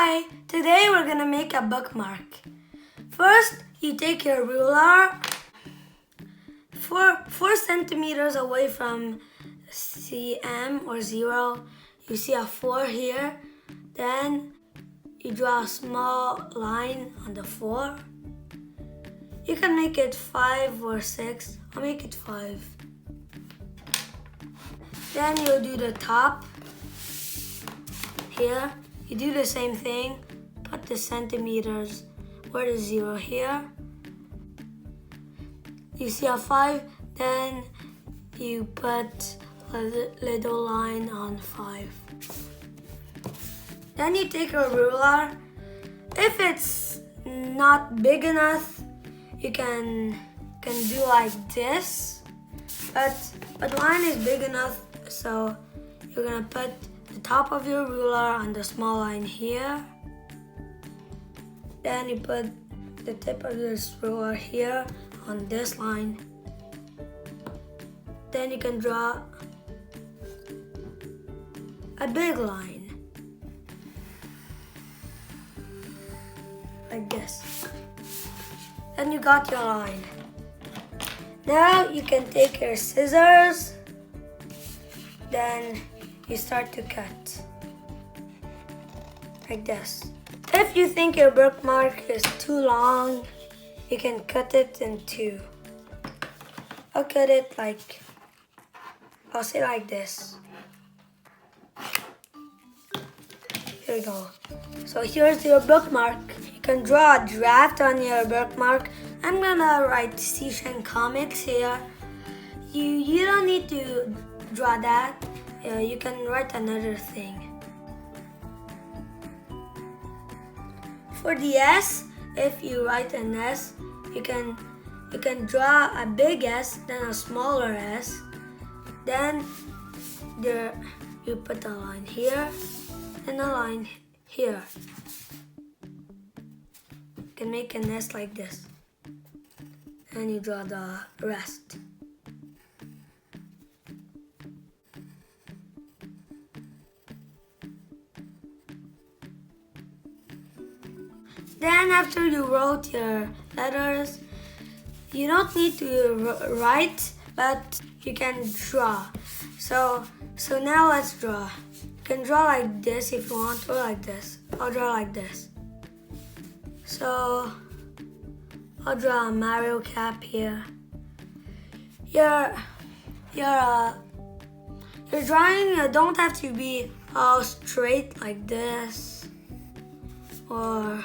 Hi, today we're gonna make a bookmark. First, you take your ruler 4 centimeters away from cm or 0. You see a 4 here. Then you draw a small line on the 4. You can make it 5 or 6. I'll make it 5. Then you'll do the top here. You do the same thing. Put the centimeters where the 0 here. You see a 5, then you put a little line on 5. Then you take a ruler. If it's not big enough, you can do like this. But mine is big enough, so you're gonna put the top of your ruler on the small line here. Then you put the tip of your ruler here on this line. Then you can draw a big line like this. Then you got your line. Now you can take your scissors, then you start to cut like this. If you think your bookmark is too long, you can cut it in 2. I'll cut it I'll say like this. Here we go. So here's your bookmark. You can draw a draft on your bookmark. I'm gonna write Seashan Comics here. You don't need to draw that. You can write another thing. For the S, if you write an S, you can draw a big S, then a smaller S. Then you put a line here and a line here. You can make an S like this. And you draw the rest. Then after you wrote your letters, you don't need to write, but you can draw. So now let's draw. You can draw like this if you want, or like this. I'll draw like this. So I'll draw a Mario cap here. Your drawing don't have to be all straight like this or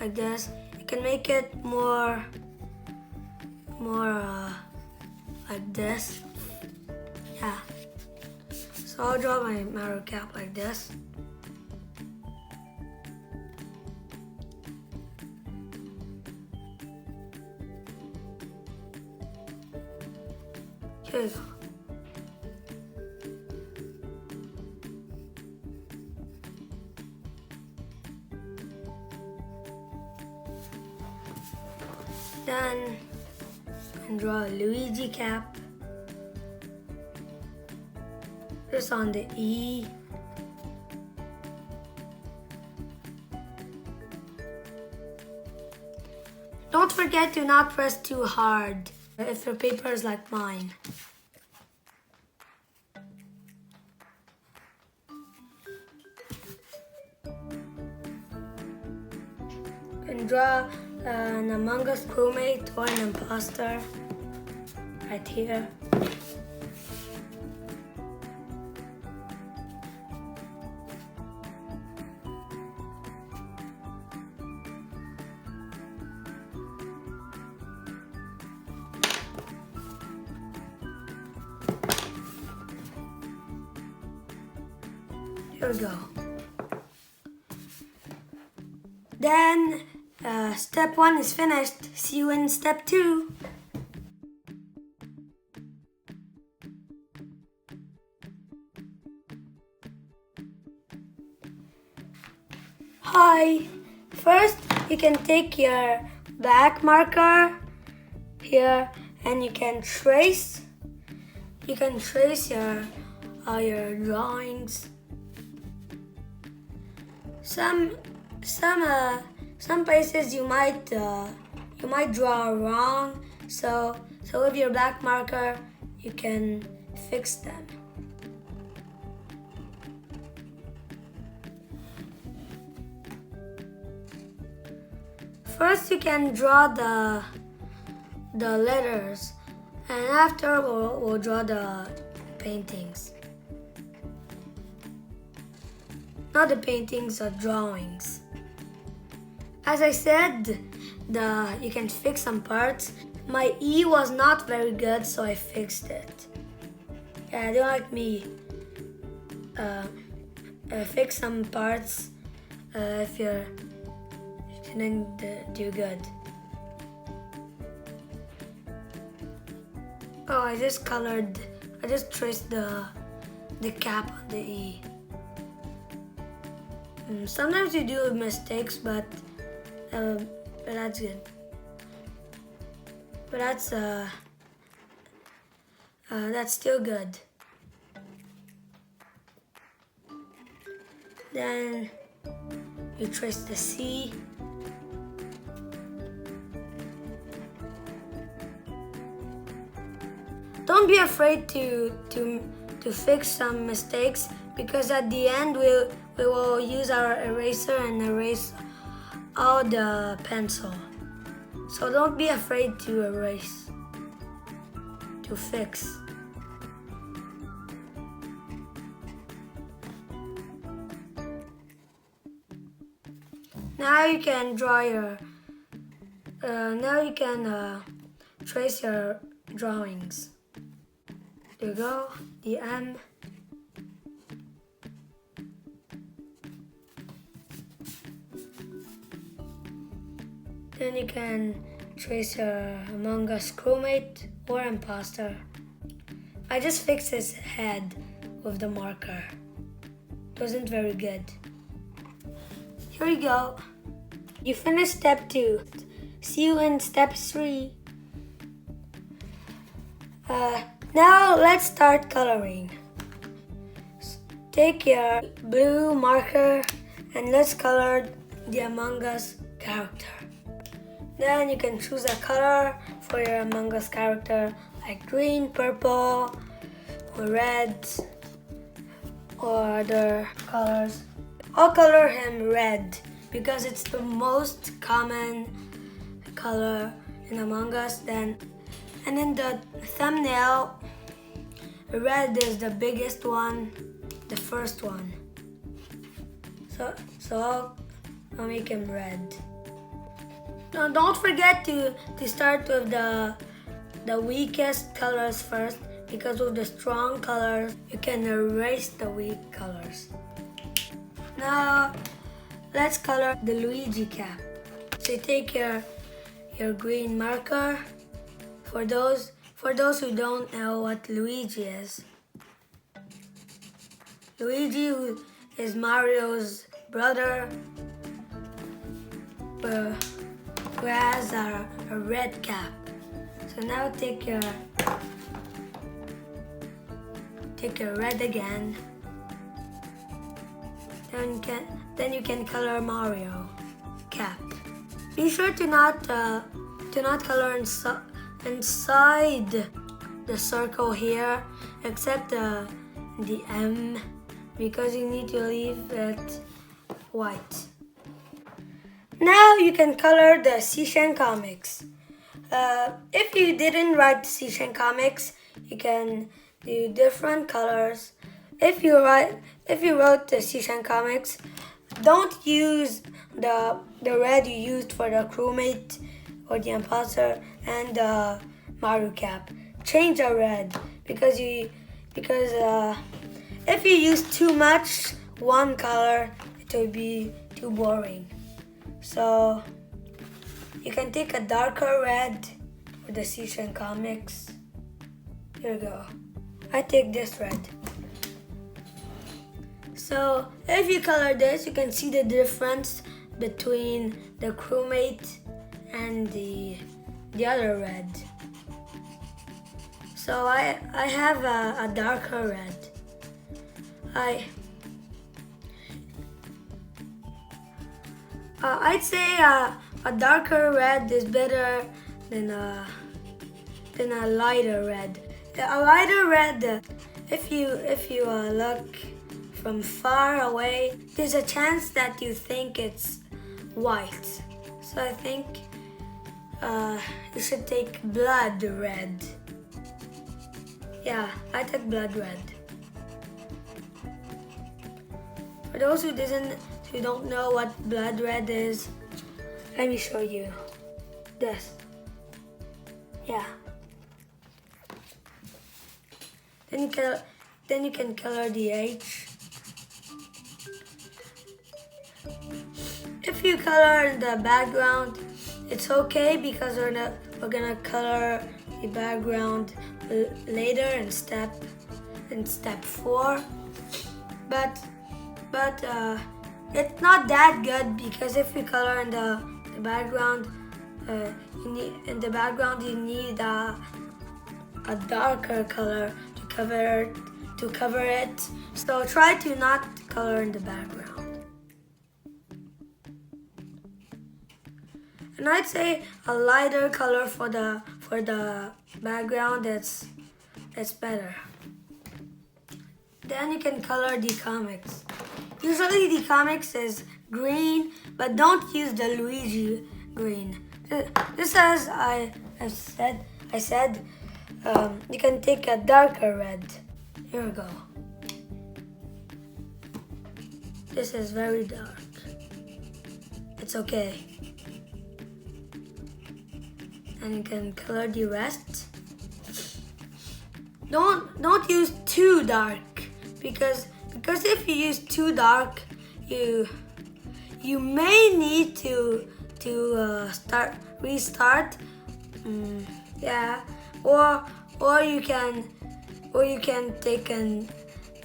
like this. You can make it more like this. Yeah. So I'll draw my Mario cap like this. Here we go. Then I can draw a Luigi cap. Just on the E. Don't forget to not press too hard if your paper is like mine. You can draw an Among Us crewmate or an imposter right here. Here we go. Then step 1 is finished. See you in step 2. Hi. First, you can take your black marker here and you can trace. You can trace your drawings. Some some some places you might draw wrong. So with your black marker you can fix them. First you can draw the letters, and after we'll draw the paintings. Not the paintings, the drawings. As I said, you can fix some parts. My E was not very good, so I fixed it. Yeah, don't like me fix some parts if you didn't do good. Oh, I just traced the cap on the E. Sometimes you do mistakes, but that's good. But that's still good. Then you trace the C. Don't be afraid to fix some mistakes, because at the end we will use our eraser and erase all the pencil. So don't be afraid to erase, to fix. Now you can draw your. Now you can trace your drawings. There you go, the M. Then you can trace your Among Us crewmate or imposter. I just fixed his head with the marker. It wasn't very good. Here you go. You finished step 2. See you in step 3. Now let's start coloring. Take your blue marker and let's color the Among Us character. Then you can choose a color for your Among Us character, like green, purple, or red, or other colors. I'll color him red because it's the most common color in Among Us. And in the thumbnail, red is the biggest one, the first one. So I'll make him red. Now don't forget to start with the weakest colors first, because with the strong colors you can erase the weak colors. Now let's color the Luigi cap. So you take your green marker. For those who don't know what Luigi is, Luigi is Mario's brother, who has a red cap. So now take your red again. Then you can color Mario cap. Be sure to not color inside the circle here, except the M, because you need to leave it white. Now you can color the Sishan comics. If you didn't write Sishan comics, you can do different colors. If you wrote the Sishan comics, don't use the red you used for the crewmate or the imposter and the Mario cap. Change the red, because if you use too much one color, it will be too boring. So you can take a darker red for the Sishan comics. Here you go. I take this red. So if you color this, you can see the difference between the crewmate and the other red. So I have a darker red. I'd say a darker red is better than a lighter red. A lighter red, if you look from far away, there's a chance that you think it's white. So I think you should take blood red. Yeah, I took blood red. For those who don't know what blood red is, let me show you this. Yeah. Then you can color the H. If you color in the background, it's okay because we're gonna color the background later in step 4. But it's not that good because if you color in the background, you need a darker color to cover it. So try to not color in the background. And I'd say a lighter color for the background. It's better. Then you can color the comics. Usually the comics is green, but don't use the Luigi green. Just as I said, you can take a darker red. Here we go. This is very dark. It's okay. And you can color the rest. Don't use too dark because if you use too dark, you may need to restart. Yeah, or you can take a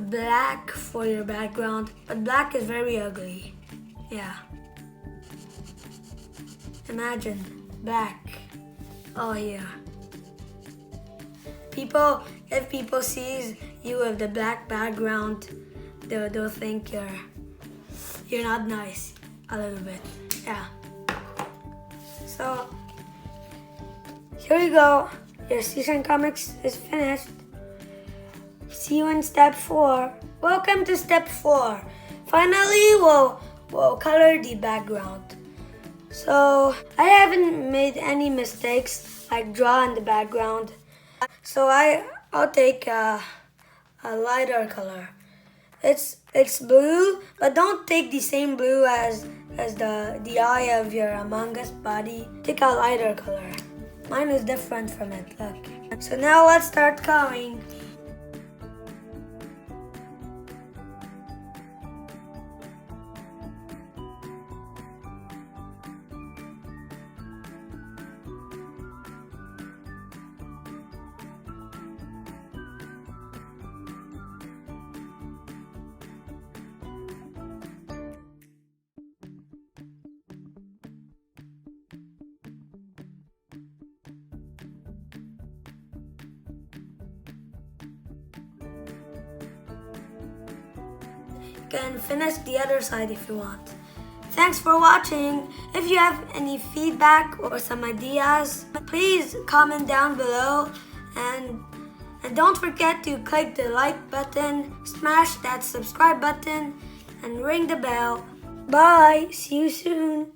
black for your background, but black is very ugly. Yeah. Imagine black. Oh yeah. If people sees you with the black background, they'll think you're not nice a little bit. Yeah. So here you go. Your season comics is finished. See you in step 4. Welcome to step 4. Finally, we'll color the background. So I haven't made any mistakes like draw in the background. So I'll take a lighter color. It's blue, but don't take the same blue as the eye of your Among Us body. Take a lighter color. Mine is different from it, look. So now let's start coloring. You can finish the other side if you want. Thanks for watching. If you have any feedback or some ideas, please comment down below and don't forget to click the like button, smash that subscribe button, and ring the bell. Bye. See you soon.